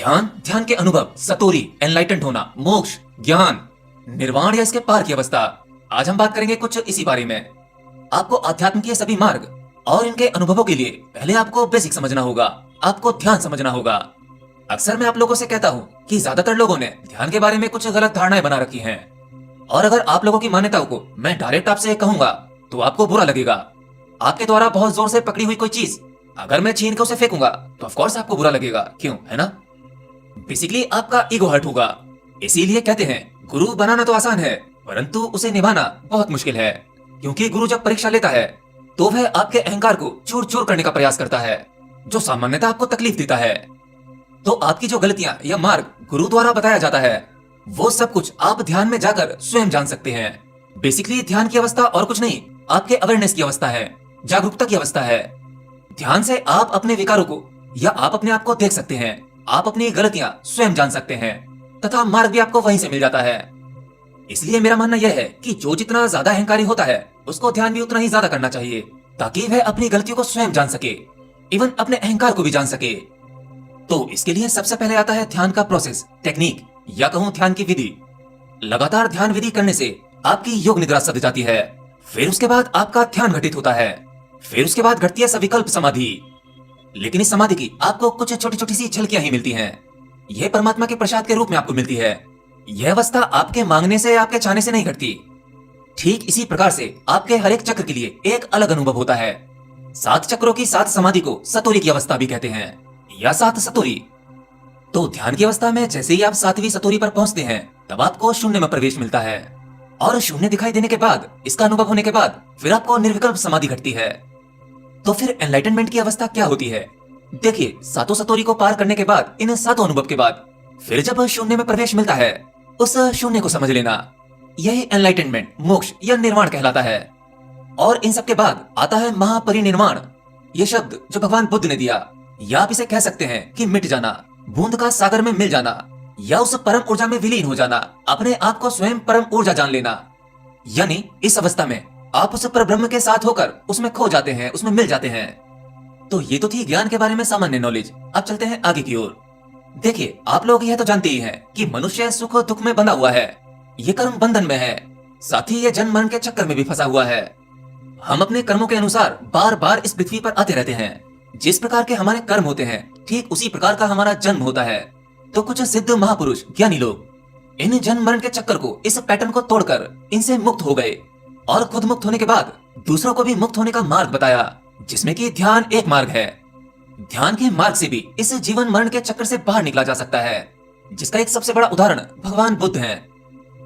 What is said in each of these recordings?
ध्यान, ध्यान के अनुभव, सतोरी, एनलाइटेंड होना, मोक्ष, ज्ञान, निर्वाण या इसके पार की अवस्था। आज हम बात करेंगे कुछ इसी बारे में। आपको अध्यात्म के सभी मार्ग और इनके अनुभवों के लिए पहले आपको बेसिक समझना होगा, आपको ध्यान समझना होगा। अक्सर मैं आप लोगों से कहता हूँ कि ज्यादातर लोगों ने ध्यान के बारे में कुछ गलत धारणाएं बना रखी हैं। और अगर आप लोगों की मान्यताओं को मैं डायरेक्ट आपसे कहूंगा तो आपको बुरा लगेगा। आपके द्वारा बहुत जोर से पकड़ी हुई कोई चीज अगर मैं छीन के उसे फेंकूंगा तो ऑफ कोर्स आपको बुरा लगेगा, क्यों, है ना? बेसिकली आपका ईगो हर्ट होगा। इसीलिए कहते हैं गुरु बनाना तो आसान है परंतु उसे निभाना बहुत मुश्किल है। क्योंकि गुरु जब परीक्षा लेता है तो वह आपके अहंकार को चूर चूर करने का प्रयास करता है, जो सामान्यतः आपको तकलीफ देता है। तो आपकी जो गलतियां या मार्ग गुरु द्वारा बताया जाता है वो सब कुछ आप ध्यान में जाकर स्वयं जान सकते हैं। बेसिकली ध्यान की अवस्था और कुछ नहीं, आपके अवेयरनेस की अवस्था है, जागरूकता की अवस्था है। ध्यान से आप अपने विकारों को या आप अपने आप को देख सकते हैं, आप अपनी गलतियां स्वयं जान सकते हैं तथा मार्ग भी आपको वहीं से मिल जाता है। इसलिए मेरा मानना यह है कि जो जितना ज्यादा अहंकारी होता है उसको ध्यान भी उतना ही ज्यादा करना चाहिए ताकि वह अपनी गलतियों को स्वयं जान सके, इवन अपने अहंकार को भी जान सके। तो इसके लिए सबसे पहले आता है ध्यान का प्रोसेस, टेक्निक या कहूँ ध्यान की विधि। लगातार ध्यान विधि करने से आपकी योग निद्रा सध जाती है। फिर उसके बाद आपका ध्यान घटित होता है। फिर उसके बाद घटती है सविकल्प समाधि। लेकिन इस समाधि की आपको कुछ छोटी छोटी सी झलकियां ही मिलती हैं। यह परमात्मा के प्रसाद के रूप में आपको मिलती है। यह अवस्था आपके मांगने से, आपके चाहने से नहीं घटती। ठीक इसी प्रकार से आपके हर एक चक्र के लिए एक अलग अनुभव होता है। 7 चक्रों की 7 समाधि को सतोरी की अवस्था भी कहते हैं या 7 सतोरी। तो ध्यान की अवस्था में जैसे ही आप 7वीं सतोरी पर पहुंचते हैं तब आपको शून्य में प्रवेश मिलता है। और शून्य दिखाई देने के बाद, इसका अनुभव होने के बाद फिर आपको निर्विकल्प समाधि घटती है। तो फिर एनलाइटनमेंट की अवस्था क्या होती है? देखिए, 7 सतोरी को पार करने के बाद, इन 7 अनुभव के बाद फिर जब शून्य में प्रवेश मिलता है उस शून्य को समझ लेना, यही एनलाइटनमेंट, मोक्ष या निर्वाण कहलाता है। और इन सब के बाद आता है महापरिनिर्वाण। ये शब्द जो भगवान बुद्ध ने दिया, या आप इसे कह सकते हैं कि मिट जाना, बूंद का सागर में मिल जाना, या उस परम ऊर्जा में विलीन हो जाना, अपने आप को स्वयं परम ऊर्जा जान लेना। यानी इस अवस्था में आप उस परब्रह्म के साथ होकर उसमें खो जाते हैं, उसमें मिल जाते हैं। तो ये तो थी ज्ञान के बारे में सामान्य नॉलेज। अब चलते हैं आगे की ओर। देखिए, आप लोग यह तो जानते ही हैं कि मनुष्य सुख और दुख में बंधा हुआ है, ये कर्म बंधन में है, साथ ही ये जन्म मरण के चक्कर में भी फंसा हुआ है। हम अपने कर्मों के अनुसार बार बार इस पृथ्वी पर आते रहते हैं। जिस प्रकार के हमारे कर्म होते हैं ठीक उसी प्रकार का हमारा जन्म होता है। तो कुछ सिद्ध महापुरुष, ज्ञानी लोग इन जन्म मरण के चक्कर को, इस पैटर्न को तोड़कर इनसे मुक्त हो गए और खुद मुक्त होने के बाद दूसरों को भी मुक्त होने का मार्ग बताया, जिसमें कि ध्यान एक मार्ग है। ध्यान के मार्ग से भी इस जीवन मरण के चक्कर से बाहर निकला जा सकता है, जिसका एक सबसे बड़ा उदाहरण भगवान बुद्ध हैं।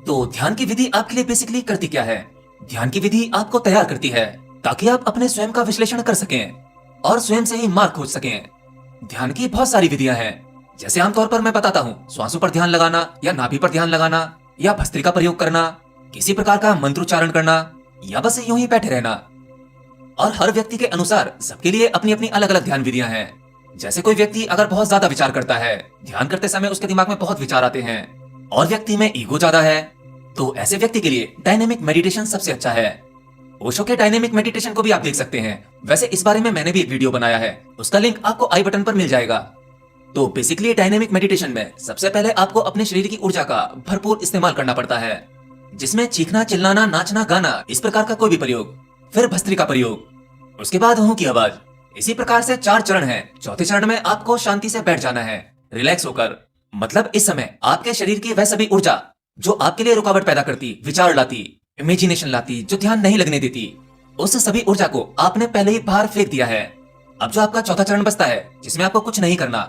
तो ध्यान की विधि आपके लिए बेसिकली करती क्या है? ध्यान की विधि आपको तैयार करती है ताकि आप अपने स्वयं का विश्लेषण कर सकें और स्वयं से ही मार्ग खोज सकें। ध्यान की बहुत सारी विधियां हैं, जैसे आमतौर पर मैं बताता हूँ, श्वासों पर ध्यान लगाना या नाभि पर ध्यान लगाना या भस्त्रिका प्रयोग करना, किसी प्रकार का मंत्रोच्चारण करना या बस यूं ही बैठे रहना। और हर व्यक्ति के अनुसार सबके लिए अपनी अपनी अलग अलग ध्यान विधियां हैं। जैसे कोई व्यक्ति अगर बहुत ज्यादा विचार करता है, ध्यान करते समय उसके दिमाग में बहुत विचार आते हैं और व्यक्ति में ईगो ज्यादा है, तो ऐसे व्यक्ति के लिए डायनेमिक मेडिटेशन सबसे अच्छा है। ओशो के डायनेमिक मेडिटेशन को भी आप देख सकते हैं। वैसे इस बारे में मैंने भी एक वीडियो बनाया है, उसका लिंक आपको आई बटन पर मिल जाएगा। तो बेसिकली डायनेमिक मेडिटेशन में सबसे पहले आपको अपने शरीर की ऊर्जा का भरपूर इस्तेमाल करना पड़ता है, जिसमें चीखना, चिल्लाना, नाचना, गाना, इस प्रकार का कोई भी प्रयोग, फिर भस्त्रिका प्रयोग, उसके बाद हूं की आवाज। इसी प्रकार से 4 चरण हैं। चौथे चरण में आपको शांति से बैठ जाना है, रिलैक्स होकर। मतलब इस समय आपके शरीर की वह सभी ऊर्जा जो आपके लिए रुकावट पैदा करती, विचार लाती, इमेजिनेशन लाती, जो ध्यान नहीं लगने देती, उस सभी ऊर्जा को आपने पहले ही बाहर फेंक दिया है। अब जो आपका चौथा चरण बचता है, जिसमें आपको कुछ नहीं करना,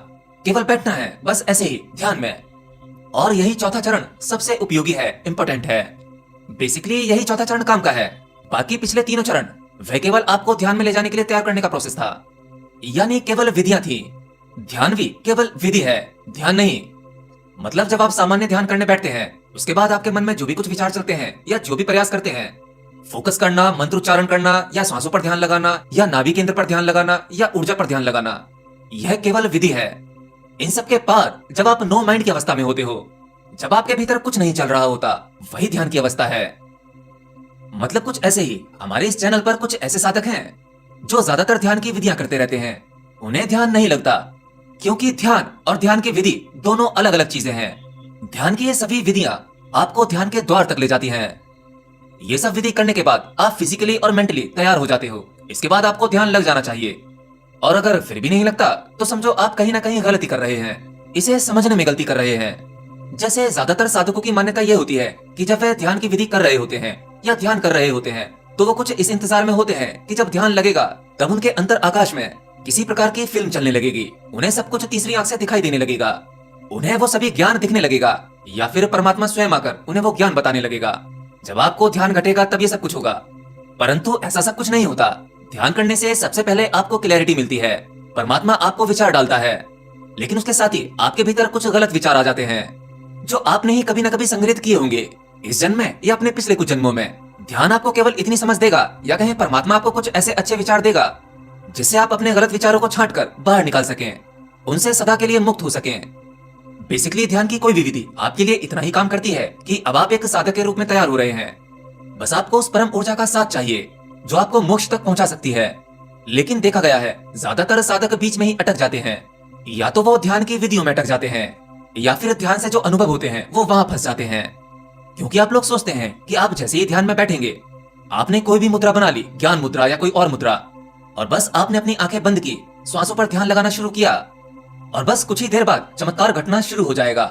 केवल बैठना है, बस ऐसे ही ध्यान में। और यही चौथा चरण सबसे उपयोगी है, इंपॉर्टेंट है। बेसिकली यही चौथा चरण काम का है। बाकी पिछले तीनों चरण वह केवल आपको ध्यान में ले जाने के लिए तैयार करने का प्रोसेस था, यानी केवल विधियां थी। ध्यान भी केवल विधि है, ध्यान नहीं। मतलब जब आप सामान्य ध्यान करने बैठते हैं, उसके बाद आपके मन में जो भी कुछ विचार चलते हैं या जो भी प्रयास करते हैं, फोकस करना, मंत्रोच्चारण करना या सांसों पर ध्यान लगाना या नाभि केंद्र पर ध्यान लगाना या ऊर्जा पर ध्यान लगाना, यह केवल विधि है। इन सब के पार जब आप नो माइंड की अवस्था में होते हो, जब आपके भीतर कुछ नहीं चल रहा होता, वही ध्यान की अवस्था है। मतलब कुछ ऐसे ही हमारे इस चैनल पर कुछ ऐसे साधक हैं जो ज्यादातर ध्यान की विधियां करते रहते हैं, उन्हें ध्यान नहीं लगता। क्योंकि ध्यान और ध्यान की विधि दोनों अलग अलग चीजें हैं। ध्यान की ये सभी विधियां आपको ध्यान के द्वार तक ले जाती हैं। ये सब विधि करने के बाद आप फिजिकली और मेंटली तैयार हो जाते हो। इसके बाद आपको ध्यान लग जाना चाहिए। और अगर फिर भी नहीं लगता तो समझो आप कहीं ना कहीं गलती कर रहे हैं, इसे समझने में गलती कर रहे हैं। जैसे ज्यादातर साधकों की मान्यता यह होती है कि जब वे ध्यान की विधि कर रहे होते हैं या ध्यान कर रहे होते हैं तो वो कुछ इस इंतजार में होते हैं कि जब ध्यान लगेगा तब उनके अंतर आकाश में किसी प्रकार की फिल्म चलने लगेगी। उन्हें सब कुछ तीसरी आंख से दिखाई देने लगेगा, उन्हें वो सभी ज्ञान दिखने लगेगा, या फिर परमात्मा स्वयं आकर उन्हें वो ज्ञान बताने लगेगा। जब आपको ध्यान घटेगा तब ये सब कुछ होगा, परंतु ऐसा सब कुछ नहीं होता। ध्यान करने से सबसे पहले आपको क्लैरिटी मिलती है, परमात्मा आपको विचार डालता है, लेकिन उसके साथ ही आपके भीतर कुछ गलत विचार आ जाते हैं जो आपने ही कभी न कभी संग्रहित किए होंगे, इस जन्म में या अपने पिछले कुछ जन्मों में। ध्यान आपको केवल इतनी समझ देगा, या कहें परमात्मा आपको कुछ ऐसे अच्छे विचार देगा जिससे आप अपने गलत विचारों को छांट कर बाहर निकाल सकें, उनसे सदा के लिए मुक्त हो सकें। बेसिकली ध्यान की कोई भी विधि आपके लिए इतना ही काम करती है कि अब आप एक साधक के रूप में तैयार हो रहे हैं। बस आपको उस परम ऊर्जा का साथ चाहिए जो आपको मोक्ष तक पहुंचा सकती है। लेकिन देखा गया है ज्यादातर साधक बीच में ही अटक जाते हैं, या तो वो ध्यान की विधियों में अटक जाते हैं, या फिर ध्यान से जो अनुभव होते हैं वो वहां फंस जाते हैं। क्योंकि आप लोग सोचते हैं कि आप जैसे ही ध्यान में बैठेंगे, आपने कोई भी मुद्रा बना ली, ज्ञान मुद्रा या कोई और मुद्रा, और बस आपने अपनी आंखें बंद की, श्वासों पर ध्यान लगाना शुरू किया, और बस कुछ ही देर बाद चमत्कार घटना शुरू हो जाएगा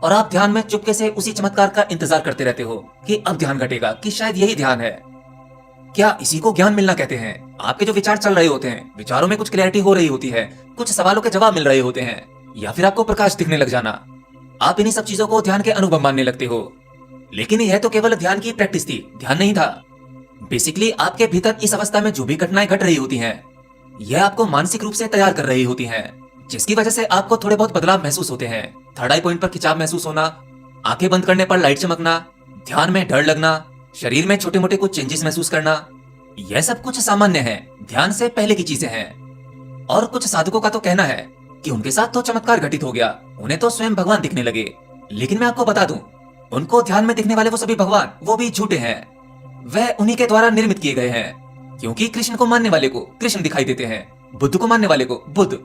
और आप ध्यान में चुपके से उसी चमत्कार का इंतजार करते रहते हो कि अब ध्यान घटेगा, कि शायद यही ध्यान है। क्या इसी को ज्ञान मिलना कहते हैं? आपके जो विचार चल रहे होते हैं, विचारों में कुछ क्लैरिटी हो रही होती है, कुछ सवालों के जवाब मिल रहे होते हैं, या फिर आपको प्रकाश दिखने लग जाना, आप इन्हीं सब चीजों को ध्यान के अनुभव मानने लगते हो। लेकिन यह तो केवल ध्यान की प्रैक्टिस थी, ध्यान नहीं था। बेसिकली आपके भीतर इस अवस्था में जो भी घटनाएं घट रही होती हैं, यह आपको मानसिक रूप से तैयार कर रही होती हैं, जिसकी वजह से आपको थोड़े बहुत बदलाव महसूस होते हैं। थर्ड आई पॉइंट पर खिंचाव महसूस होना, आंखें बंद करने पर लाइट चमकना, ध्यान में डर लगना, शरीर में छोटे मोटे कुछ चेंजेस महसूस करना, यह सब कुछ सामान्य है, ध्यान से पहले की चीजें हैं। और कुछ साधकों का तो कहना है कि उनके साथ तो चमत्कार घटित हो गया, उन्हें तो स्वयं भगवान दिखने लगे। लेकिन मैं आपको बता दूं, उनको ध्यान में दिखने वाले वो सभी भगवान वो भी झूठे हैं, वह उन्हीं के द्वारा निर्मित किए गए हैं। क्योंकि कृष्ण को मानने वाले को कृष्ण दिखाई देते हैं, बुद्ध को मानने वाले को बुद्ध,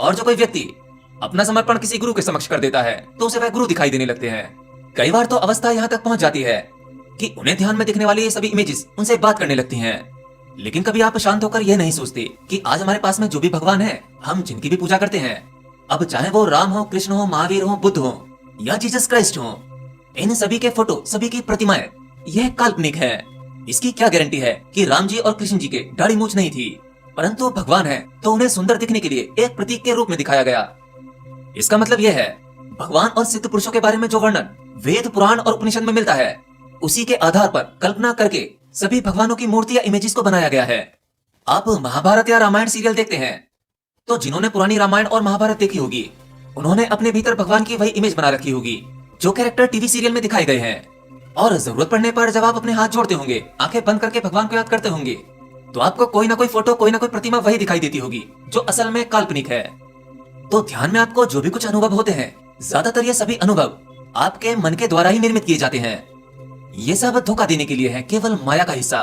और जो कोई व्यक्ति अपना समर्पण किसी गुरु के समक्ष कर देता है तो उसे वह गुरु दिखाई देने लगते हैं। कई बार तो अवस्था यहाँ तक पहुंच जाती है कि उन्हें ध्यान में दिखने वाली ये सभी इमेजेस उनसे बात करने लगती हैं। लेकिन कभी आप शांत होकर यह नहीं सोचते कि आज हमारे पास में जो भी भगवान है, हम जिनकी भी पूजा करते हैं, अब चाहे वो राम हो, कृष्ण हो, महावीर हो, बुद्ध हो या जीसस क्राइस्ट हो, इन सभी के फोटो, सभी की प्रतिमाएं, यह काल्पनिक है। इसकी क्या गारंटी है कि राम जी और कृष्ण जी के दाढ़ी मूंछ नहीं थी, परंतु भगवान है तो उन्हें सुंदर दिखने के लिए एक प्रतीक के रूप में दिखाया गया। इसका मतलब यह है, भगवान और सिद्ध पुरुषों के बारे में जो वर्णन वेद, पुराण और उपनिषद में मिलता है, उसी के आधार पर कल्पना करके सभी भगवानों की मूर्ति या इमेजेस को बनाया गया है। आप महाभारत या रामायण सीरियल देखते हैं तो जिन्होंने पुरानी रामायण और महाभारत देखी होगी, उन्होंने अपने भीतर भगवान की वही इमेज बना रखी होगी जो कैरेक्टर टीवी सीरियल में दिखाए गए हैं। और जरूरत पड़ने पर जब आप अपने हाथ जोड़ते होंगे, आंखें बंद करके भगवान को याद करते होंगे, तो आपको कोई ना कोई फोटो, कोई ना कोई प्रतिमा वही दिखाई देती होगी जो असल में काल्पनिक है। तो ध्यान में आपको जो भी कुछ अनुभव होते हैं, ज्यादातर ये सभी अनुभव आपके मन के द्वारा ही निर्मित किए जाते हैं। ये सब धोखा देने के लिए है, केवल माया का हिस्सा।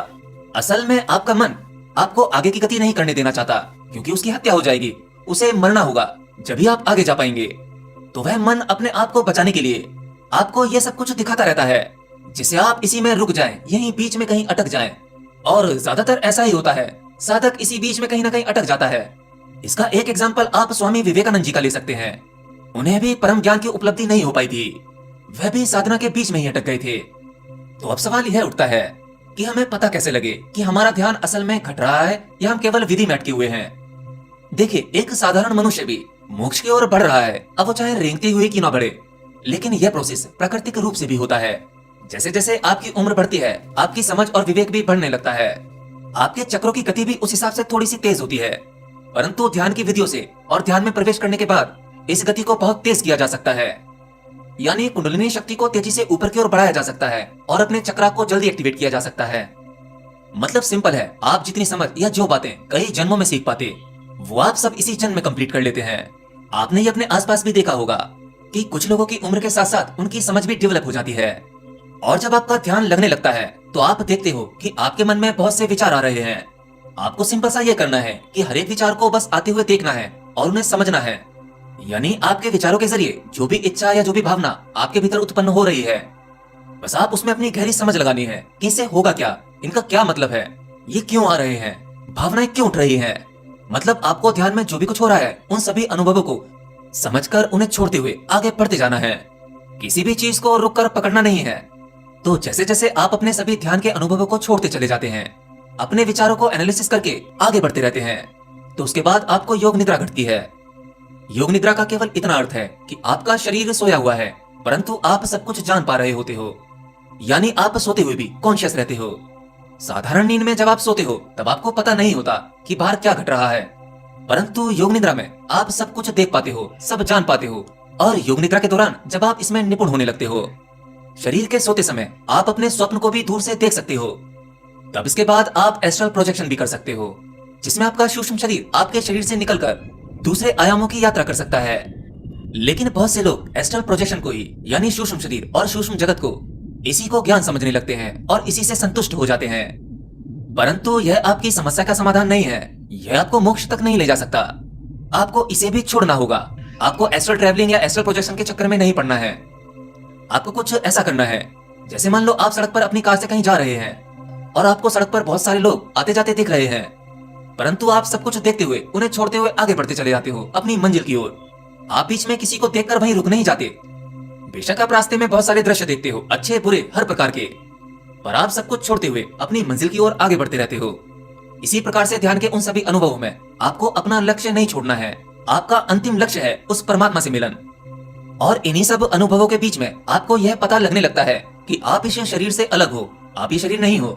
असल में आपका मन आपको आगे की गति नहीं करने देना चाहता, क्योंकि उसकी हत्या हो जाएगी, उसे मरना होगा, जब भी आप आगे जा पाएंगे। तो वह मन अपने आप को बचाने के लिए आपको ये सब कुछ दिखाता रहता है, जिससे आप इसी में रुक जाएं, यहीं बीच में कहीं अटक जाएं। और ज्यादातर ऐसा ही होता है, साधक इसी बीच में कहीं ना कहीं अटक जाता है। इसका एक एग्जाम्पल आप स्वामी विवेकानंद जी का ले सकते हैं। उन्हें भी परम ज्ञान की उपलब्धि नहीं हो पाई थी, वह भी साधना के बीच में ही अटक गए थे। तो अब सवाल यह उठता है कि हमें पता कैसे लगे कि हमारा ध्यान असल में घट रहा है या हम केवल विधि में अटके हुए हैं। देखिए, एक साधारण मनुष्य भी मोक्ष की ओर बढ़ रहा है, अब वो चाहे रेंगते हुए क्यों ना बढ़े, लेकिन यह प्रोसेस प्राकृतिक रूप से भी होता है। जैसे जैसे आपकी उम्र बढ़ती है, आपकी समझ और विवेक भी बढ़ने लगता है, आपके चक्रों की गति भी उस हिसाब से थोड़ी सी तेज होती है। परंतु ध्यान की विधियों से और ध्यान में प्रवेश करने के बाद इस गति को बहुत तेज किया जा सकता है, यानी कुंडलिनी शक्ति को तेजी से ऊपर की ओर बढ़ाया जा सकता है और अपने चक्रा को जल्दी एक्टिवेट किया जा सकता है। मतलब सिंपल है, आप जितनी समझ या जो बातें कई जन्मों में सीख पाते, वो आप सब इसी जन्म में कंप्लीट कर लेते हैं। आपने ये अपने आसपास भी देखा होगा कि कुछ लोगों की उम्र के साथ साथ उनकी समझ भी डेवलप हो जाती है। और जब आपका ध्यान लगने लगता है तो आप देखते हो कि आपके मन में बहुत से विचार आ रहे हैं। आपको सिंपल सा ये करना है कि हर एक विचार को बस आते हुए देखना है और उन्हें समझना है, यानी आपके विचारों के जरिए जो भी इच्छा या जो भी भावना आपके भीतर उत्पन्न हो रही है, बस आप उसमें अपनी गहरी समझ लगानी है कि इससे होगा क्या, इनका क्या मतलब है, ये क्यों आ रहे हैं, भावनाएं क्यों उठ रही हैं। मतलब आपको ध्यान में जो भी कुछ हो रहा है उन सभी अनुभवों को समझकर उन्हें छोड़ते हुए आगे बढ़ते जाना है। किसी भी चीज को रुक कर पकड़ना नहीं है। तो जैसे जैसे आप अपने सभी ध्यान के अनुभवों को छोड़ते चले जाते हैं, अपने विचारों को एनालिसिस करके आगे बढ़ते रहते हैं, तो उसके बाद आपको योग निद्रा घटती है। योग निद्रा का केवल इतना अर्थ है कि आपका शरीर सोया हुआ है परंतु आप सब कुछ जान पा रहे होते हो, यानी आप सोते हुए भी कॉन्शियस रहते हो। साधारण नींद में जब आप सोते हो तब आपको पता नहीं होता कि बाहर क्या घट रहा है, परंतु योग निद्रा में आप सब कुछ देख पाते हो, सब जान पाते हो। और योग निद्रा के दौरान जब आप इसमें निपुण होने लगते हो, शरीर के सोते समय आप अपने स्वप्न को भी दूर से देख सकते हो। तब इसके बाद आप एस्ट्रल प्रोजेक्शन भी कर सकते हो, जिसमें आपका सूक्ष्म शरीर आपके शरीर से निकलकर दूसरे आयामों की यात्रा कर सकता है। लेकिन बहुत से लोग एस्ट्रल प्रोजेक्शन को ही, यानी सूक्ष्म शरीर और सूक्ष्म जगत को, इसी को ज्ञान समझने लगते हैं और इसी से संतुष्ट हो जाते हैं। परंतु यह आपकी समस्या का समाधान नहीं है, यह आपको मोक्ष तक नहीं ले जा सकता। आपको इसे भी छोड़ना होगा। आपको एस्ट्रल ट्रैवलिंग या एस्ट्रल प्रोजेक्शन के चक्कर में नहीं पड़ना है। आपको कुछ ऐसा करना है, जैसे मान लो आप सड़क पर अपनी कार से कहीं जा रहे हैं और आपको सड़क पर बहुत सारे लोग आते जाते दिख रहे हैं, परंतु आप सब कुछ देखते हुए उन्हें छोड़ते हुए आगे बढ़ते चले जाते हो अपनी मंजिल की ओर। आप बीच में किसी को देखकर वहीं रुक नहीं जाते। बेशक आप रास्ते में बहुत सारे दृश्य देखते हो, अच्छे बुरे हर प्रकार के, पर आप सब कुछ छोड़ते हुए अपनी मंजिल की ओर आगे बढ़ते रहते हो। इसी प्रकार से ध्यान के उन सभी अनुभवों में आपको अपना लक्ष्य नहीं छोड़ना है। आपका अंतिम लक्ष्य है उस परमात्मा से मिलन। और इन्हीं सब अनुभवों के बीच में आपको यह पता लगने लगता है कि आप इस शरीर से अलग हो, आप ये शरीर नहीं हो।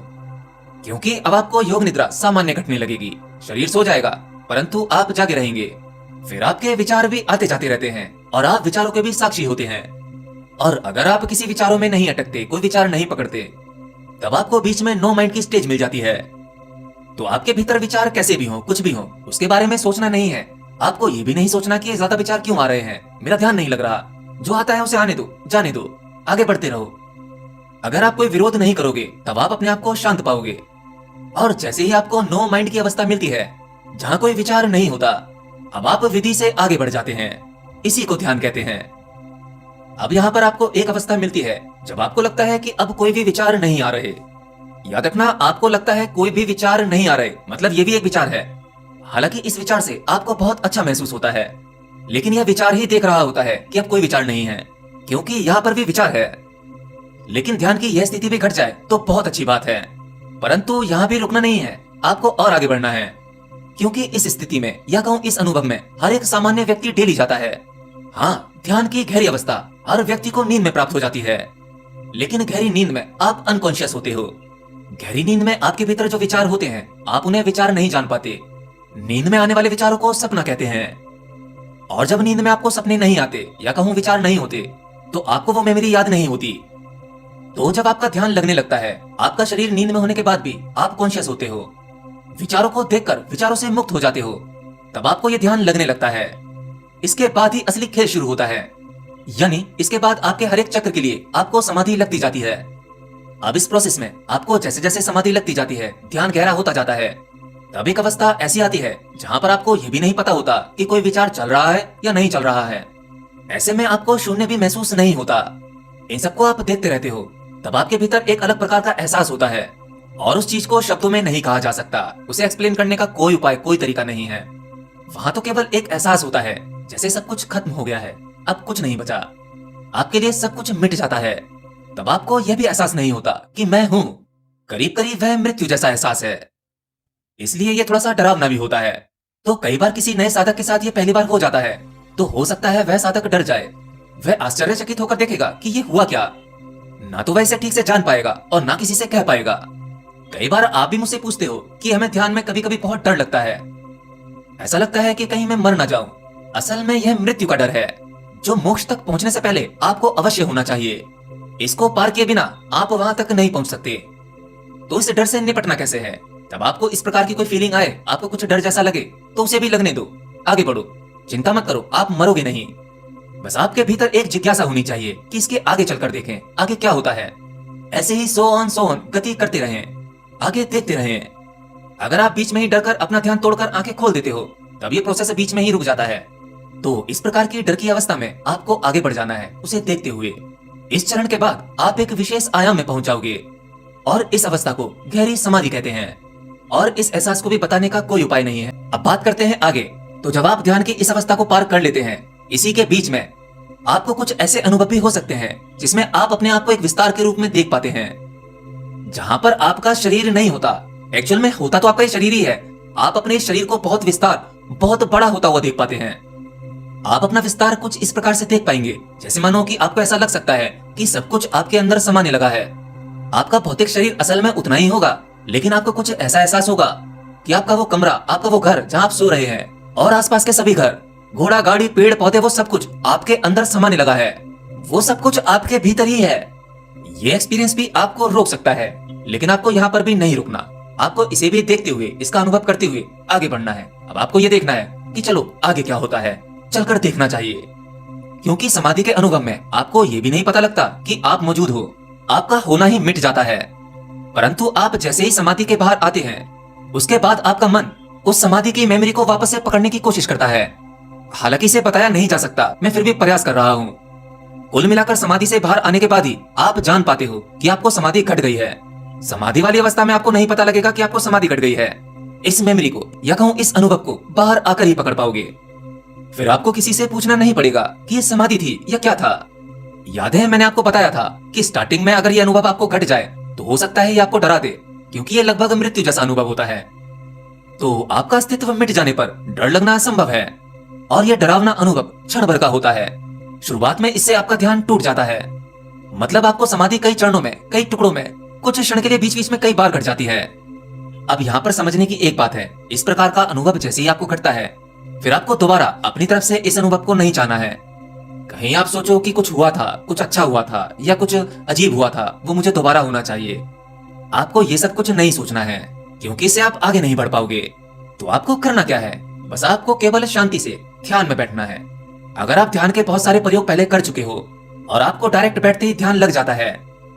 क्योंकि अब आपको योग निद्रा सामान्य घटने लगेगी, शरीर सो जाएगा परंतु आप जागे रहेंगे। फिर आपके विचार भी आते जाते रहते हैं और आप विचारों के भी साक्षी होते हैं। और अगर आप किसी विचारों में नहीं अटकते, कोई विचार नहीं पकड़ते, तब आपको बीच में नो माइंड की स्टेज मिल जाती है। तो आपके भीतर विचार कैसे भी हो, कुछ भी हो, उसके बारे में सोचना नहीं है। आपको ये भी नहीं सोचना कि ज्यादा विचार क्यों आ रहे हैं, मेरा ध्यान नहीं लग रहा, जो आता है उसे आने दो, जाने दो, आगे बढ़ते रहो। अगर आप कोई विरोध नहीं करोगे तब आप अपने आप को शांत पाओगे। और जैसे ही आपको नो माइंड की अवस्था मिलती है, जहाँ कोई विचार नहीं होता, अब आप विधि से आगे बढ़ जाते हैं। इसी को ध्यान कहते हैं। अब यहाँ पर आपको एक अवस्था मिलती है जब आपको लगता है कि अब कोई भी विचार नहीं आ रहे। याद रखना, आपको लगता है कोई भी विचार नहीं आ रहे, मतलब ये भी एक विचार है। हालांकि इस विचार से आपको बहुत अच्छा महसूस होता है, लेकिन यह विचार ही देख रहा होता है कि अब कोई विचार नहीं है, क्योंकि यहाँ पर भी विचार है। लेकिन ध्यान की यह स्थिति भी घट जाए तो बहुत अच्छी बात है, परंतु यहाँ भी रुकना नहीं है, आपको और आगे बढ़ना है। क्योंकि इस स्थिति में या कहूँ इस अनुभव में हर एक सामान्य व्यक्ति डेली जाता है। हाँ, ध्यान की गहरी अवस्था हर व्यक्ति को नींद में प्राप्त हो जाती है, लेकिन गहरी नींद में आप अनकॉन्शियस होते हो। गहरी नींद में आपके भीतर जो विचार होते हैं, आप उन्हें विचार नहीं जान पाते। नींद में आने वाले विचारों को सपना कहते हैं। और जब नींद में आपको सपने नहीं आते या कहूँ विचार नहीं होते, तो आपको वो मेमोरी याद नहीं होती। तो जब आपका ध्यान लगने लगता है, आपका शरीर नींद में होने के बाद भी आप कॉन्शियस होते हो, विचारों को देखकर विचारों से मुक्त हो जाते हो, तब आपको ये ध्यान लगने लगता है। इसके बाद ही असली खेल शुरू होता है, यानी इसके बाद आपके हर एक चक्र के लिए आपको समाधि लगती जाती है। अब इस प्रोसेस में आपको जैसे जैसे समाधि लगती जाती है, ध्यान गहरा होता जाता है। तब एक अवस्था ऐसी आती है जहाँ पर आपको ये भी नहीं पता होता कि कोई विचार चल रहा है या नहीं चल रहा है। ऐसे में आपको शून्य भी महसूस नहीं होता। इन सबको आप देखते रहते हो, तब आपके भीतर एक अलग प्रकार का एहसास होता है, और उस चीज को शब्दों में नहीं कहा जा सकता। उसे एक्सप्लेन करने का कोई उपाय, कोई तरीका नहीं है। वहां तो केवल एक एहसास होता है जैसे सब कुछ खत्म हो गया है, अब कुछ नहीं बचा, आपके लिए सब कुछ मिट जाता है। तब आपको यह भी एहसास नहीं होता कि मैं हूं। करीब करीब वह मृत्यु जैसा एहसास है, इसलिए यह थोड़ा सा डरावना भी होता है। तो कई बार किसी नए साधक के साथ यह पहली बार हो जाता है, तो हो सकता है वह साधक डर जाए। वह आश्चर्यचकित होकर देखेगा कि ये हुआ क्या। ना तो वह इसे ठीक से जान पाएगा और ना किसी से कह पाएगा। कई बार आप भी मुझसे पूछते हो कि हमें ध्यान में कभी कभी बहुत डर लगता है, ऐसा लगता है कि कहीं मैं मर ना जाऊं। असल में यह मृत्यु का डर है, जो मोक्ष तक पहुंचने से पहले आपको अवश्य होना चाहिए। इसको पार किए बिना आप वहां तक नहीं पहुंच सकते। तो इस डर से निपटना कैसे है? तब आपको इस प्रकार की कोई फीलिंग आए, आपको कुछ डर जैसा लगे, तो उसे भी लगने दो, आगे बढ़ो, चिंता मत करो, आप मरोगे नहीं। बस आपके भीतर एक जिज्ञासा होनी चाहिए कि इसके आगे चलकर देखें आगे क्या होता है। ऐसे ही सो ऑन गति करते रहें, आगे देखते रहें। अगर आप बीच में ही डरकर अपना ध्यान तोड़कर आंखें खोल देते हो, तब ये प्रोसेस बीच में ही रुक जाता है। तो इस प्रकार की डर की अवस्था में आपको आगे बढ़ जाना है उसे देखते हुए। इस चरण के बाद आप एक विशेष आयाम में पहुंच जाओगे और इस अवस्था को गहरी समाधि कहते हैं और इस एहसास को भी बताने का कोई उपाय नहीं है। अब बात करते हैं आगे। तो जब आप ध्यान की इस अवस्था को पार कर लेते हैं, इसी के बीच में आपको कुछ ऐसे अनुभव भी हो सकते हैं जिसमें आप अपने आप को एक विस्तार के रूप में देख पाते हैं, जहां पर आपका शरीर नहीं होता। एक्चुअल में होता तो आपका ये शरीर ही है। आप अपने शरीर को बहुत विस्तार, बहुत बड़ा होता हुआ देख पाते हैं। आप अपना विस्तार कुछ इस प्रकार से देख पाएंगे जैसे मानो कि आपको ऐसा लग सकता है कि सब कुछ आपके अंदर समाने लगा है। आपका भौतिक शरीर असल में उतना ही होगा, लेकिन आपको कुछ ऐसा एहसास होगा कि आपका वो कमरा, आपका वो घर जहां आप सो रहे हैं और आसपास के सभी घर, घोड़ा, गाड़ी, पेड़ पौधे, वो सब कुछ आपके अंदर समाने लगा है। वो सब कुछ आपके भीतर ही है। ये एक्सपीरियंस भी आपको रोक सकता है, लेकिन आपको यहाँ पर भी नहीं रुकना। आपको इसे भी देखते हुए, इसका अनुभव करते हुए आगे बढ़ना है। अब आपको ये देखना है कि चलो आगे क्या होता है, चलकर देखना चाहिए। क्योंकि समाधि के अनुभव में आपको ये भी नहीं पता लगता कि आप मौजूद हो, आपका होना ही मिट जाता है। परंतु आप जैसे ही समाधि के बाहर आते हैं, उसके बाद आपका मन उस समाधि की मेमोरी को वापस से पकड़ने की कोशिश करता है। हालांकि इसे बताया नहीं जा सकता, मैं फिर भी प्रयास कर रहा हूँ। कुल मिलाकर समाधि से बाहर आने के बाद ही आप जान पाते हो कि आपको समाधि घट गई है। समाधि वाली अवस्था में आपको नहीं पता लगेगा कि आपको समाधि घट गई है। इस मेमोरी को या कहूँ इस अनुभव को बाहर आकर ही पकड़ पाओगे। फिर आपको किसी से पूछना नहीं पड़ेगा कि ये समाधि थी या क्या था। याद है मैंने आपको बताया था कि स्टार्टिंग में अगर ये अनुभव आपको घट जाए तो हो सकता है ये आपको डरा दे, क्योंकि ये लगभग मृत्यु जैसा अनुभव होता है। तो आपका अस्तित्व मिट जाने पर डर लगना असंभव है और यह डरावना अनुभव क्षण भर का होता है। शुरुआत में इससे आपका ध्यान टूट जाता है। मतलब आपको समाधि कई चरणों में, कई टुकड़ों में, कुछ क्षण के लिए बीच बीच में कई बार घट जाती है। अब यहाँ पर समझने की एक बात है, इस प्रकार का अनुभव जैसे ही आपको घटता है, फिर आपको दोबारा अपनी तरफ से इस अनुभव को नहीं चाहना है। कहीं आप सोचो कि कुछ हुआ था, कुछ अच्छा हुआ था या कुछ अजीब हुआ था, वो मुझे दोबारा होना चाहिए। आपको ये सब कुछ नहीं सोचना है, क्योंकि इससे आप आगे नहीं बढ़ पाओगे। तो आपको करना क्या है, बस आपको केवल शांति से ध्यान में बैठना है। अगर आप ध्यान के बहुत सारे प्रयोग पहले कर चुके हो और आपको डायरेक्ट बैठते ही ध्यान लग जाता है,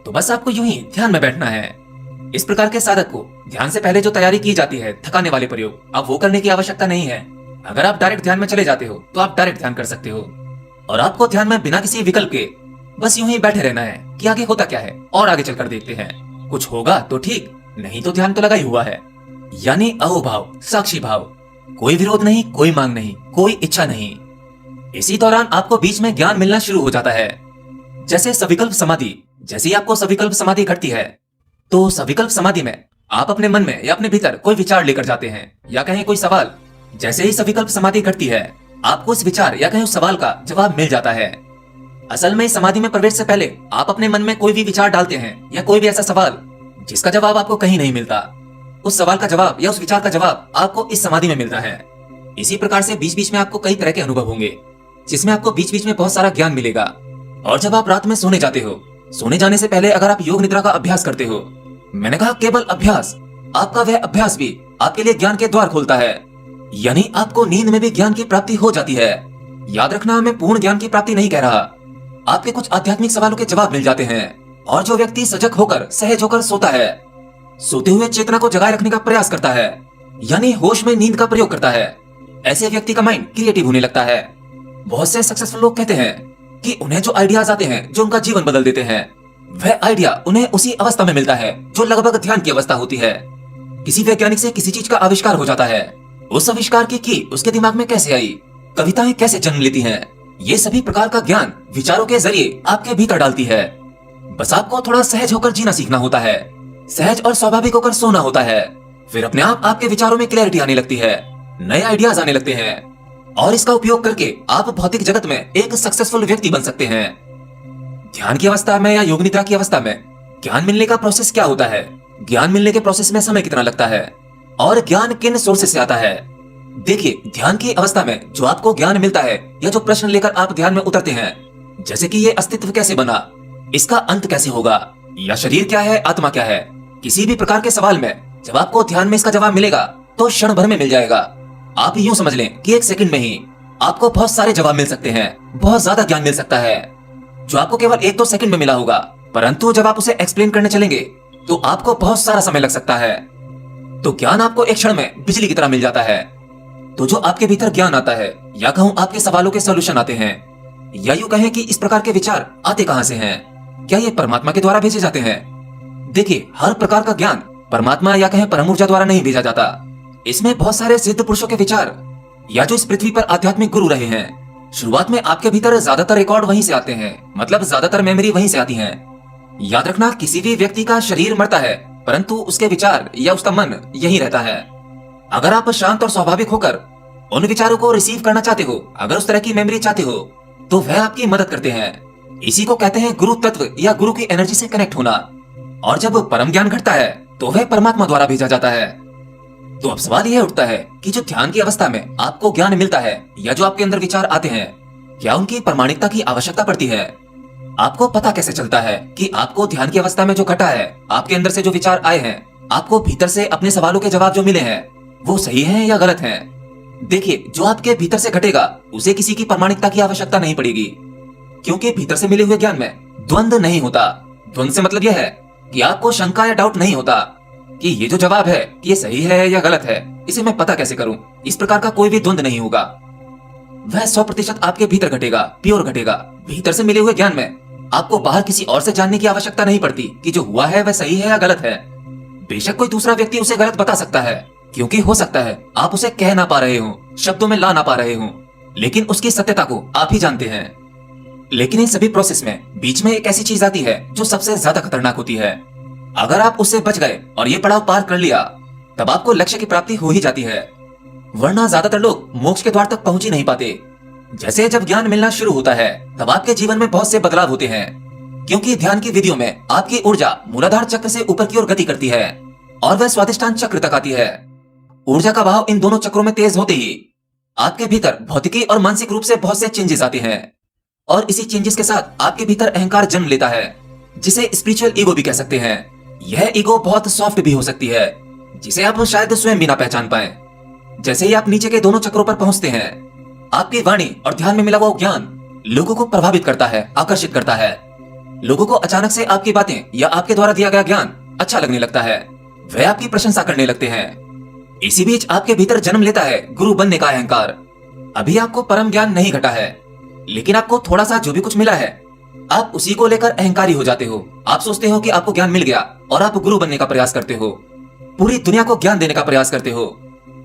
तो बस आपको यूं ही ध्यान में बैठना है। इस प्रकार के साधक को ध्यान से पहले जो तैयारी की जाती है, थकाने वाले प्रयोग, अब वो करने की आवश्यकता नहीं है। अगर आप डायरेक्ट ध्यान में चले जाते हो तो आप डायरेक्ट ध्यान कर सकते हो और आपको ध्यान में बिना किसी विकल्प के बस यूं ही बैठे रहना है कि आगे होता क्या है और आगे चलकर देखते हैं। कुछ होगा तो ठीक, नहीं तो ध्यान तो लगा ही हुआ है। यानी अहोभाव, साक्षी भाव, कोई विरोध नहीं, कोई मांग नहीं, कोई इच्छा नहीं। इसी दौरान आपको बीच में ज्ञान मिलना शुरू हो जाता है। जैसे सविकल्प समाधि, जैसे ही आपको सविकल्प समाधि घटती है, तो सविकल्प समाधि में आप अपने मन में या अपने भीतर कोई विचार लेकर जाते हैं या कहें कोई सवाल। जैसे ही सविकल्प समाधि घटती है, आपको उस विचार या कहें उस सवाल का जवाब मिल जाता है। असल में समाधि में प्रवेश से पहले आप अपने मन में कोई भी विचार डालते हैं या कोई भी ऐसा सवाल जिसका जवाब आपको कहीं नहीं मिलता, उस सवाल का जवाब या उस विचार का जवाब आपको इस समाधि में मिलता है। इसी प्रकार से बीच बीच में आपको कई तरह के अनुभव होंगे, जिसमें आपको बीच बीच में बहुत सारा ज्ञान मिलेगा। और जब आप रात में सोने जाते हो, सोने जाने से पहले अगर आप योग निद्रा का अभ्यास करते हो, मैंने कहा केवल अभ्यास, आपका वह अभ्यास भी आपके लिए ज्ञान के द्वार खोलता है। यानी आपको नींद में भी ज्ञान की प्राप्ति हो जाती है। याद रखना, मैं पूर्ण ज्ञान की प्राप्ति नहीं कह रहा। आपके कुछ आध्यात्मिक सवालों के जवाब मिल जाते हैं। और जो व्यक्ति सजग होकर, सहज होकर सोता है, सोते हुए चेतना को जगाए रखने का प्रयास करता है, यानी होश में नींद का प्रयोग करता है, ऐसे व्यक्ति का माइंड क्रिएटिव होने लगता है। बहुत से सक्सेसफुल लोग कहते हैं कि उन्हें जो आइडियाज आते हैं जो उनका जीवन बदल देते हैं, वह आइडिया उन्हें उसी अवस्था में मिलता है जो लगभग ध्यान की अवस्था होती है। किसी वैज्ञानिक से किसी चीज का आविष्कार हो जाता है, उस आविष्कार की उसके दिमाग में कैसे आई, कविताएं कैसे जन्म लेती हैं, ये सभी प्रकार का ज्ञान विचारों के जरिए आपके भीतर डालती है। बस आपको थोड़ा सहज होकर जीना सीखना होता है, सहज और स्वाभाविक होकर सोना होता है। फिर अपने आप आपके विचारों में क्लैरिटी आने लगती है, नए आइडियाज आने लगते हैं और इसका उपयोग करके आप भौतिक जगत में एक सक्सेसफुल व्यक्ति बन सकते हैं। ध्यान की अवस्था में या योग निद्रा की अवस्था में ज्ञान मिलने का प्रोसेस क्या होता है, ज्ञान मिलने के प्रोसेस में समय कितना लगता है और ज्ञान किन सोर्सेस से आता है। देखिए, ध्यान की अवस्था में जो आपको ज्ञान मिलता है या जो प्रश्न लेकर आप ध्यान में उतरते हैं, जैसे कि ये अस्तित्व कैसे बना, इसका अंत कैसे होगा, या शरीर क्या है, आत्मा क्या है, किसी भी प्रकार के सवाल में जब आपको ध्यान में इसका जवाब मिलेगा तो क्षण भर में मिल जाएगा। आप यूं समझ लें कि एक सेकंड में ही आपको बहुत सारे जवाब मिल सकते हैं, बहुत ज्यादा ज्ञान मिल सकता है जो आपको केवल 1-2 सेकंड में मिला होगा, परंतु जब आप उसे एक्सप्लेन करने चलेंगे तो आपको बहुत सारा समय लग सकता है। तो ज्ञान आपको एक क्षण में बिजली की तरह मिल जाता है। तो जो आपके भीतर ज्ञान आता है, या कहूँ आपके सवालों के सॉल्यूशन आते हैं, या यूं कहें कि इस प्रकार के विचार आते कहां से हैं? क्या ये परमात्मा के द्वारा भेजे जाते हैं? देखिए, हर प्रकार का ज्ञान परमात्मा या कहें परम ऊर्जा द्वारा नहीं भेजा जाता। इसमें बहुत सारे सिद्ध पुरुषों के विचार, या जो इस पृथ्वी पर आध्यात्मिक गुरु रहे हैं, शुरुआत में आपके भीतर ज्यादातर रिकॉर्ड वहीं से आते हैं, मतलब ज्यादातर मेमोरी वहीं से आती है। याद रखना, किसी भी व्यक्ति का शरीर मरता है, परंतु उसके विचार या उसका मन यही रहता है। अगर आप शांत और स्वाभाविक होकर उन विचारों को रिसीव करना चाहते हो, अगर उस तरह की मेमोरी चाहते हो, तो वह आपकी मदद करते हैं। इसी को कहते हैं गुरु तत्व या गुरु की एनर्जी से कनेक्ट होना। और जब परम ज्ञान घटता है तो वह परमात्मा द्वारा भेजा जाता है। तो अब सवाल यह उठता है कि जो ध्यान की अवस्था में आपको ज्ञान मिलता है, या जो आपके अंदर विचार आते हैं, क्या उनकी प्रमाणिकता की आवश्यकता पड़ती है? आपको पता कैसे चलता है कि आपको ध्यान की अवस्था में जो घटा है, आपके अंदर से जो विचार आए हैं, आपको भीतर से अपने सवालों के जवाब जो मिले हैं, वो सही हैं या गलत हैं? देखिए, जो आपके भीतर से घटेगा उसे किसी की प्रमाणिकता की आवश्यकता नहीं पड़ेगी, क्योंकि भीतर से मिले हुए ज्ञान में द्वंद्व नहीं होता। द्वंद्व से मतलब यह है कि आपको शंका या डाउट नहीं होता कि ये जो जवाब है ये सही है या गलत है, इसे मैं पता कैसे करूं। इस प्रकार का कोई भी द्वंद्व नहीं होगा। वह 100% आपके भीतर घटेगा, प्योर घटेगा। भीतर से मिले हुए ज्ञान में आपको बाहर किसी और से जानने की आवश्यकता नहीं पड़ती कि जो हुआ है वह सही है या गलत है। बेशक कोई दूसरा व्यक्ति उसे गलत बता सकता है, क्योंकि हो सकता है आप उसे कह ना पा रहे हो, शब्दों में ला ना पा रहे हो, लेकिन उसकी सत्यता को आप ही जानते हैं। लेकिन इन सभी प्रोसेस में बीच में एक ऐसी चीज आती है जो सबसे ज्यादा खतरनाक होती है। अगर आप उससे बच गए और ये पड़ाव पार कर लिया, तब आपको लक्ष्य की प्राप्ति हो ही जाती है। वरना ज्यादातर लोग मोक्ष के द्वार तक पहुंच ही नहीं पाते। जैसे जब ज्ञान मिलना शुरू होता है, तब आपके जीवन में बहुत से बदलाव होते हैं, क्योंकि ध्यान की विधियों में आपकी ऊर्जा मूलाधार चक्र से ऊपर की ओर गति करती है और वह स्वादिष्टान चक्र तक आती है। ऊर्जा का बहाव इन दोनों चक्रों में तेज होते ही आपके भीतर भौतिकी और मानसिक रूप से बहुत से चेंजेस आते हैं, और इसी चेंजेस के साथ आपके भीतर अहंकार जन्म लेता है, जिसे स्पिरिचुअल ईगो भी कह सकते हैं। यह ईगो बहुत सॉफ्ट भी हो सकती है, जिसे आप शायद स्वयं भी ना पहचान पाए। जैसे ही आप नीचे के दोनों चक्रों पर पहुंचते हैं, आपकी वाणी और ध्यान में मिला हुआ ज्ञान लोगों को प्रभावित करता है, आकर्षित करता है। लोगों को अचानक से आपकी बातें या आपके द्वारा दिया गया ज्ञान अच्छा लगने लगता है, वह आपकी प्रशंसा करने लगते हैं। इसी बीच आपके भीतर जन्म लेता है गुरु बनने का अहंकार। अभी आपको परम ज्ञान नहीं घटा है, लेकिन आपको थोड़ा सा जो भी कुछ मिला है, आप उसी को लेकर अहंकारी हो जाते हो। आप सोचते हो कि आपको ज्ञान मिल गया और आप गुरु बनने का प्रयास करते हो, पूरी दुनिया को ज्ञान देने का प्रयास करते हो।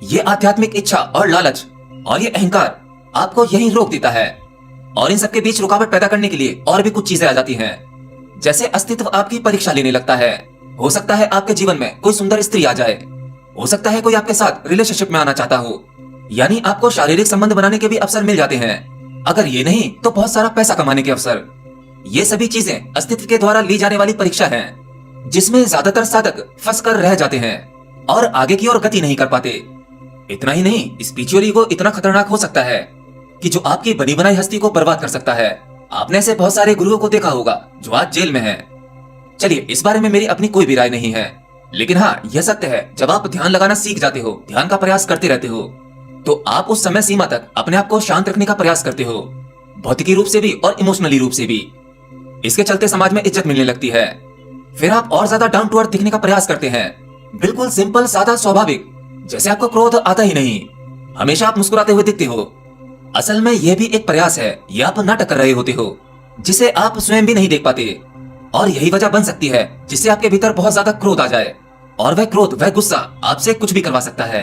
ये आध्यात्मिक इच्छा और लालच और ये अहंकार आपको यहीं रोक देता है, और इन सबके बीच रुकावट पैदा करने के लिए और भी कुछ चीजें आ जाती हैं। जैसे अस्तित्व आपकी परीक्षा लेने लगता है। हो सकता है आपके जीवन में कोई सुंदर स्त्री आ जाए, हो सकता है कोई आपके साथ रिलेशनशिप में आना चाहता हो, यानी आपको शारीरिक संबंध बनाने के भी अवसर मिल जाते हैं। अगर ये नहीं तो बहुत सारा पैसा कमाने के अवसर। ये सभी चीजें अस्तित्व के द्वारा ली जाने वाली परीक्षा हैं, जिसमें ज्यादातर साधक फंस कर रह जाते हैं और आगे की ओर गति नहीं कर पाते। इतना ही नहीं, स्पिरिचुअल ईगो इतना खतरनाक हो सकता है कि जो आपकी बनी बनाई हस्ती को बर्बाद कर सकता है। आपने ऐसे बहुत सारे गुरुओं को देखा होगा जो आज जेल में हैं। चलिए, इस बारे में मेरी अपनी कोई भी राय नहीं है, लेकिन हाँ, यह सत्य है, जब आप ध्यान लगाना सीख जाते हो, ध्यान का प्रयास करते रहते हो, तो आप उस समय सीमा तक अपने आप को शांत रखने का प्रयास करते हो, भौतिकी रूप से भी और इमोशनली रूप से भी। इसके चलते समाज में इज्जत मिलने लगती है। फिर आप और ज्यादा डाउन टू अर्थ दिखने का प्रयास करते हैं, बिल्कुल सिंपल, सादा, स्वाभाविक, जैसे आपको क्रोध आता ही नहीं। हमेशा आप मुस्कुराते हुए दिखते हो। असल में यह भी एक प्रयास है, यह आप नाटक कर रहे होते हो, जिसे आप स्वयं भी नहीं देख पाते। और यही वजह बन सकती है जिससे आपके भीतर बहुत ज्यादा क्रोध आ जाए, और वह क्रोध, वह गुस्सा आपसे कुछ भी करवा सकता है।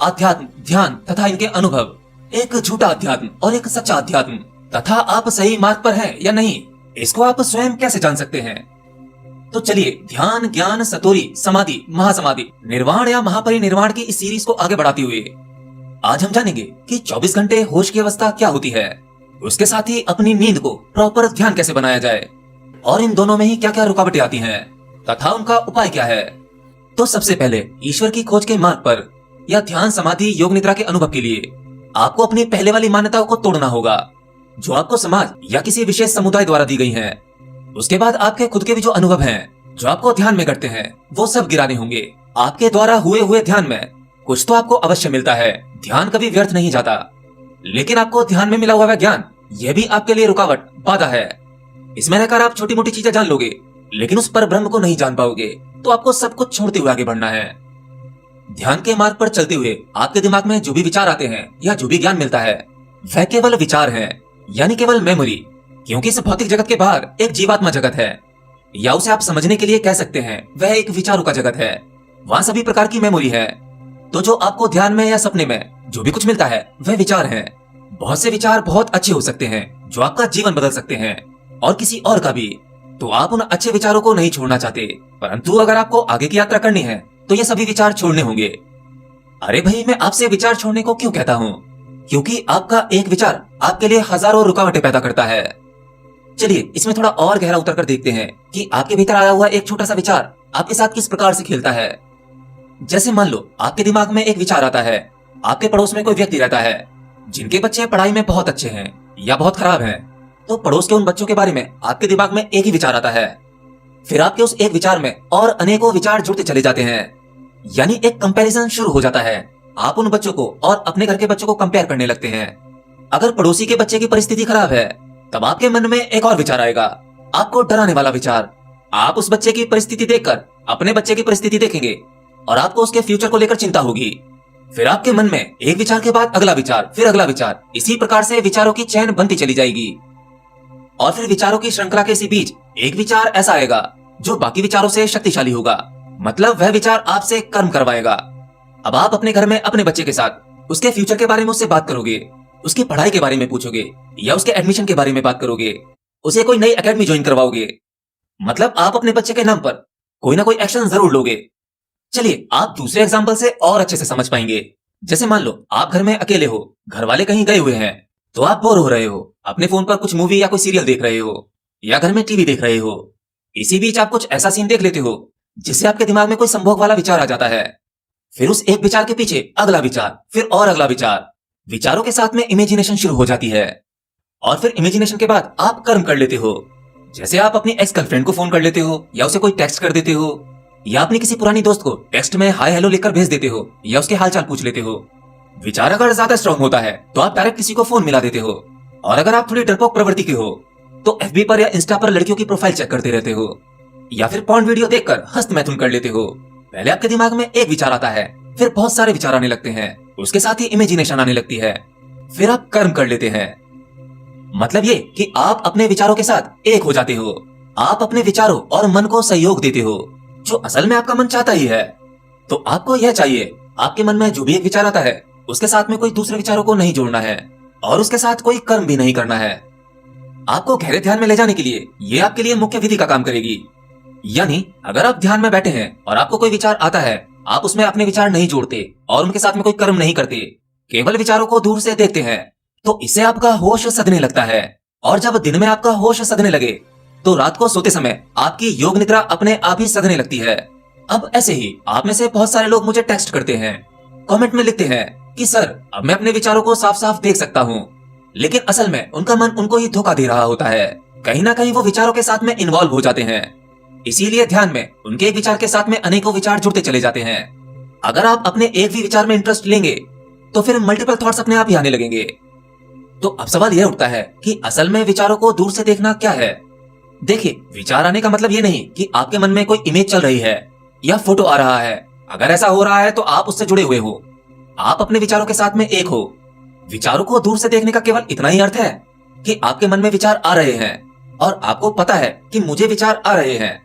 अध्यात्म, ध्यान तथा इनके अनुभव, एक झूठा अध्यात्म और एक सच्चा अध्यात्म, तथा आप सही मार्ग पर हैं या नहीं, इसको आप स्वयं कैसे जान सकते हैं? तो चलिए, ध्यान, ज्ञान, सतोरी, समाधि, महासमाधि, निर्वाण या महापरिनिर्वाण की इस सीरीज को आगे बढ़ाते हुए आज हम जानेंगे कि 24 घंटे होश की अवस्था क्या होती है, उसके साथ ही अपनी नींद को प्रॉपर ध्यान कैसे बनाया जाए, और इन दोनों में ही क्या क्या रुकावटें आती हैं तथा उनका उपाय क्या है। तो सबसे पहले ईश्वर की खोज के मार्ग पर या ध्यान, समाधि, योग निद्रा के अनुभव के लिए आपको अपनी पहले वाली मान्यताओं को तोड़ना होगा, जो आपको समाज या किसी विशेष समुदाय द्वारा दी गई हैं। उसके बाद आपके खुद के भी जो अनुभव हैं, जो आपको ध्यान में करते हैं, वो सब गिराने होंगे। आपके द्वारा हुए ध्यान में कुछ तो आपको अवश्य मिलता है। ध्यान कभी व्यर्थ नहीं जाता, लेकिन आपको ध्यान में मिला हुआ वह ज्ञान, यह भी आपके लिए रुकावट, बाधा है। इसमें रहकर आप छोटी मोटी चीजें जान लोगे, लेकिन उस पर ब्रह्म को नहीं जान पाओगे। तो आपको सब कुछ छोड़ते हुए आगे बढ़ना है। ध्यान के मार्ग पर चलते हुए आपके दिमाग में जो भी विचार आते हैं या जो भी ज्ञान मिलता है वह केवल विचार है, यानी केवल मेमोरी। क्योंकि इस भौतिक जगत के बाहर एक जीवात्मा जगत है, या उसे आप समझने के लिए कह सकते हैं वह एक विचारों का जगत है। वहाँ सभी प्रकार की मेमोरी है। तो जो आपको ध्यान में या सपने में जो भी कुछ मिलता है वह विचार है। बहुत से विचार बहुत अच्छे हो सकते हैं जो आपका जीवन बदल सकते हैं, और किसी और का भी। तो आप उन अच्छे विचारों को नहीं छोड़ना चाहते, परंतु अगर आपको आगे की यात्रा करनी है तो ये सभी विचार छोड़ने होंगे। अरे भाई, मैं आपसे विचार छोड़ने को क्यों कहता हूँ? क्योंकि आपका एक विचार आपके लिए हजारों रुकावटें पैदा करता है। चलिए इसमें थोड़ा और गहरा उतर कर देखते हैं कि आपके भीतर आया हुआ एक छोटा सा विचार आपके साथ किस प्रकार से खेलता है। जैसे मान लो आपके दिमाग में एक विचार आता है, आपके पड़ोस में कोई व्यक्ति रहता है जिनके बच्चे पढ़ाई में बहुत अच्छे हैं या बहुत खराब हैं। तो पड़ोस के उन बच्चों के बारे में आपके दिमाग में एक ही विचार आता है। फिर आपके उस एक विचार में और अनेकों विचार जुड़ते चले जाते हैं, यानी एक कंपैरिजन शुरू हो जाता है। आप उन बच्चों को और अपने घर के बच्चों को कंपेयर करने लगते हैं। अगर पड़ोसी के बच्चे की परिस्थिति खराब है तब आपके मन में एक और विचार आएगा, आपको डराने वाला विचार। आप उस बच्चे की परिस्थिति देखकर अपने बच्चे की परिस्थिति देखेंगे और आपको उसके फ्यूचर को लेकर चिंता होगी। फिर आपके मन में एक विचार के बाद अगला विचार, फिर अगला विचार, इसी प्रकार से विचारों की चैन बनती चली जाएगी। और फिर विचारों की श्रृंखला के इसी बीच एक विचार ऐसा आएगा जो बाकी विचारों से शक्तिशाली होगा। मतलब वह विचार आपसे कर्म करवाएगा। अब आप अपने घर में अपने बच्चे के साथ उसके फ्यूचर के बारे में उससे बात करोगे, उसकी पढ़ाई के बारे में पूछोगे या उसके एडमिशन के बारे में बात करोगे, उसे कोई नई एकेडमी ज्वाइन करवाओगे। मतलब आप अपने बच्चे के नाम पर कोई ना कोई एक्शन जरूर लोगे। चलिए आप दूसरे एग्जाम्पल से और अच्छे से समझ पाएंगे। जैसे मान लो आप घर में अकेले हो, घर वाले कहीं गए हुए हैं, तो आप बोर हो रहे हो, अपने फोन पर कुछ मूवी या कोई सीरियल देख रहे हो या घर में टीवी देख रहे हो। इसी बीच आप कुछ ऐसा सीन देख लेते हो जिससे आपके दिमाग में कोई संभोग वाला विचार आ जाता है। फिर उस एक विचार के पीछे अगला विचार, फिर और अगला विचार। विचारों के साथ में इमेजिनेशन शुरू हो जाती है, और फिर इमेजिनेशन के बाद आप कर्म कर लेते हो। जैसे आप अपनी एक्स गर्लफ्रेंड को फोन कर लेते हो, या उसे कोई टेक्स्ट कर देते हो, या अपनी किसी पुरानी दोस्त को टेक्स्ट में हाय हेलो लिखकर भेज देते हो, या उसके हालचाल पूछ लेते हो। विचार अगर ज्यादा स्ट्रांग होता है तो आप डायरेक्ट किसी को फोन मिला देते हो, और अगर आप थोड़ी डरपोक प्रवृत्ति के हो तो एफबी पर या इंस्टा पर लड़कियों की प्रोफाइल चेक करते रहते हो, या फिर पॉर्न वीडियो देखकर हस्त मैथुन कर लेते हो। पहले आपके दिमाग में एक विचार आता है, फिर बहुत सारे विचार आने लगते हैं, उसके साथ ही इमेजिनेशन आने लगती है, फिर आप कर्म कर लेते हैं। मतलब ये कि आप अपने विचारों के साथ एक हो जाते हो। आप अपने विचारों और मन को सहयोग देते हो, जो असल में आपका मन चाहता ही है। तो आपको यह चाहिए, आपके मन में जो भी एक विचार आता है उसके साथ में कोई दूसरे विचारों को नहीं जोड़ना है, और उसके साथ कोई कर्म भी नहीं करना है। आपको गहरे ध्यान में ले जाने के लिए ये आपके लिए मुख्य विधि का काम करेगी। यानी अगर आप ध्यान में बैठे हैं और आपको कोई विचार आता है, आप उसमें अपने विचार नहीं जोड़ते और उनके साथ में कोई कर्म नहीं करते, केवल विचारों को दूर से देखते हैं, तो इससे आपका होश सधने लगता है। और जब दिन में आपका होश सधने लगे तो रात को सोते समय आपकी योग निद्रा अपने आप ही सधने लगती है। अब ऐसे ही आप में से बहुत सारे लोग मुझे टेक्स्ट करते हैं, कमेंट में लिखते हैं कि सर अब मैं अपने विचारों को साफ साफ देख सकता हूँ, लेकिन असल में उनका मन उनको ही धोखा दे रहा होता है। कहीं ना कहीं वो विचारों के साथ में इन्वॉल्व हो जाते हैं। इसीलिए ध्यान में उनके एक विचार के साथ में अनेकों विचार जुड़ते चले जाते हैं। अगर आप अपने एक भी विचार में इंटरेस्ट लेंगे तो फिर मल्टीपल थॉट्स अपने आप ही आने लगेंगे। तो अब सवाल यह उठता है कि असल में विचारों को दूर से देखना क्या है। देखिए, विचार आने का मतलब ये नहीं कि आपके मन में कोई इमेज चल रही है या फोटो आ रहा है। अगर ऐसा हो रहा है तो आप उससे जुड़े हुए हो, आप अपने विचारों के साथ में एक हो। विचारों को दूर से देखने का केवल इतना ही अर्थ है कि आपके मन में विचार आ रहे हैं और आपको पता है कि मुझे विचार आ रहे हैं।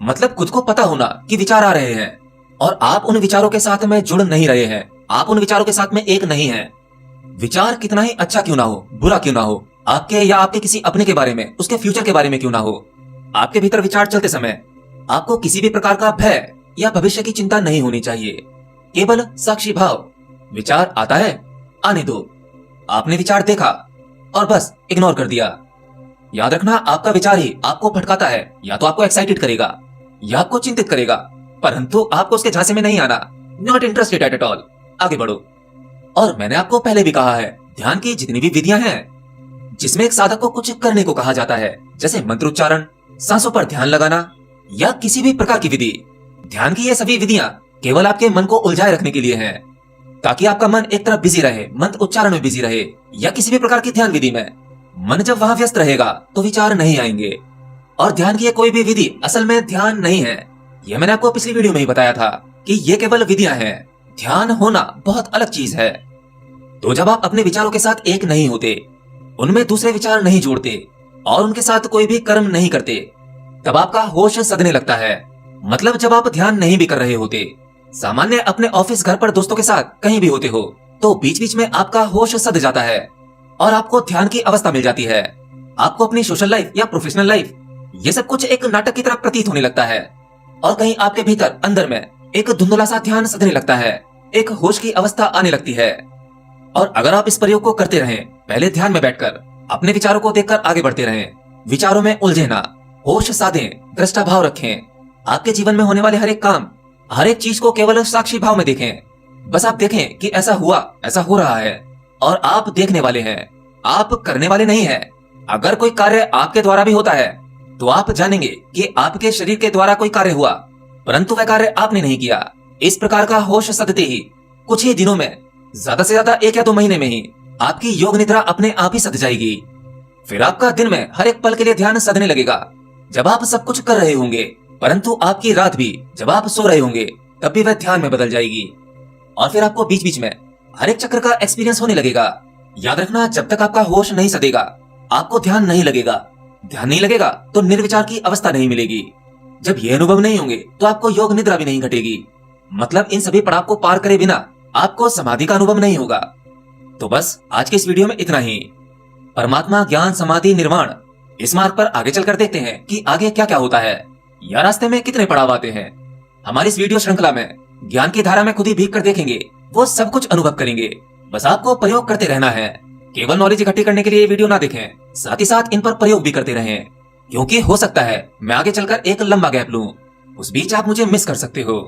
मतलब खुद को पता होना कि विचार आ रहे हैं, और आप उन विचारों के साथ में जुड़ नहीं रहे हैं, आप उन विचारों के साथ में एक नहीं हैं। विचार कितना ही अच्छा क्यों ना हो, बुरा क्यों ना हो, आपके या आपके किसी अपने के बारे में, उसके फ्यूचर के बारे में क्यों ना हो, आपके भीतर विचार चलते समय आपको किसी भी प्रकार का भय या भविष्य की चिंता नहीं होनी चाहिए। केवल साक्षी भाव। विचार आता है, आने दो। आपने विचार देखा और बस इग्नोर कर दिया। याद रखना, आपका विचार ही आपको भटकाता है। या तो आपको एक्साइटेड करेगा या आपको चिंतित करेगा, परंतु आपको उसके झांसे में नहीं आना। Not interested at all. आगे बढ़ो। और मैंने आपको पहले भी कहा है, ध्यान की जितनी भी विधियां हैं जिसमें एक साधक को कुछ करने को कहा जाता है, जैसे मंत्रोच्चारण, सांसों पर ध्यान लगाना या किसी भी प्रकार की विधि, ध्यान की ये सभी विधियां केवल आपके मन को उलझाए रखने के लिए हैं, ताकि आपका मन एक तरफ बिजी रहे, मंत्र उच्चारण में बिजी रहे या किसी भी प्रकार की ध्यान विधि में। मन जब वहां व्यस्त रहेगा तो विचार नहीं आएंगे। और ध्यान की ये कोई भी विधि असल में ध्यान नहीं है। यह मैंने आपको पिछली वीडियो में ही बताया था कि ये केवल विधियां हैं। ध्यान होना बहुत अलग चीज है। तो जब आप अपने विचारों के साथ एक नहीं होते, उनमें दूसरे विचार नहीं जोड़ते और उनके साथ कोई भी कर्म नहीं करते, तब आपका होश सदने लगता है। मतलब जब आप ध्यान नहीं भी कर रहे होते, सामान्य अपने ऑफिस, घर पर, दोस्तों के साथ कहीं भी होते हो, तो बीच बीच में आपका होश सद जाता है और आपको ध्यान की अवस्था मिल जाती है। आपको अपनी सोशल लाइफ या प्रोफेशनल लाइफ, ये सब कुछ एक नाटक की तरह प्रतीत होने लगता है और कहीं आपके भीतर अंदर में एक धुंधला सा ध्यान सधने लगता है, एक होश की अवस्था आने लगती है। और अगर आप इस प्रयोग को करते रहें, पहले ध्यान में बैठकर अपने विचारों को देखकर आगे बढ़ते रहें, विचारों में उलझे ना, होश साधें, दृष्टा भाव रखें, आपके जीवन में होने वाले हर एक काम, हर एक चीज को केवल साक्षी भाव में देखें। बस आप देखें कि ऐसा हुआ, ऐसा हो रहा है और आप देखने वाले हैं, आप करने वाले नहीं हैं। अगर कोई कार्य आपके द्वारा भी होता है तो आप जानेंगे कि आपके शरीर के द्वारा कोई कार्य हुआ, परंतु वह कार्य आपने नहीं किया। इस प्रकार का होश सदते ही कुछ ही दिनों में, ज्यादा से ज्यादा 1 या 2 महीने में ही आपकी योग निद्रा अपने आप ही सद जाएगी। फिर आपका दिन में हर एक पल के लिए ध्यान सदने लगेगा। जब आप सब कुछ कर रहे होंगे, परंतु आपकी रात भी जब आप सो रहे होंगे, तब भी वह ध्यान में बदल जाएगी और फिर आपको बीच बीच में हर एक चक्र का एक्सपीरियंस होने लगेगा। याद रखना, जब तक आपका होश नहीं सदेगा, आपको ध्यान नहीं लगेगा। ध्यान नहीं लगेगा तो निर्विचार की अवस्था नहीं मिलेगी। जब ये अनुभव नहीं होंगे तो आपको योग निद्रा भी नहीं घटेगी। मतलब इन सभी पड़ाव को पार करे बिना आपको समाधि का अनुभव नहीं होगा। तो बस आज के इस वीडियो में इतना ही। परमात्मा, ज्ञान, समाधि, निर्वाण, इस मार्ग पर आगे चलकर देखते हैं कि आगे क्या क्या होता है या रास्ते में कितने पड़ाव आते हैं। हमारी इस वीडियो श्रृंखला में ज्ञान की धारा में खुद ही भीग कर देखेंगे, वो सब कुछ अनुभव करेंगे। बस आपको प्रयोग करते रहना है। केवल नॉलेज इकट्ठी करने के लिए ये वीडियो ना देखें, साथ ही साथ इन पर प्रयोग भी करते रहें, क्योंकि हो सकता है मैं आगे चलकर एक लंबा गैप लूं, उस बीच आप मुझे मिस कर सकते हो।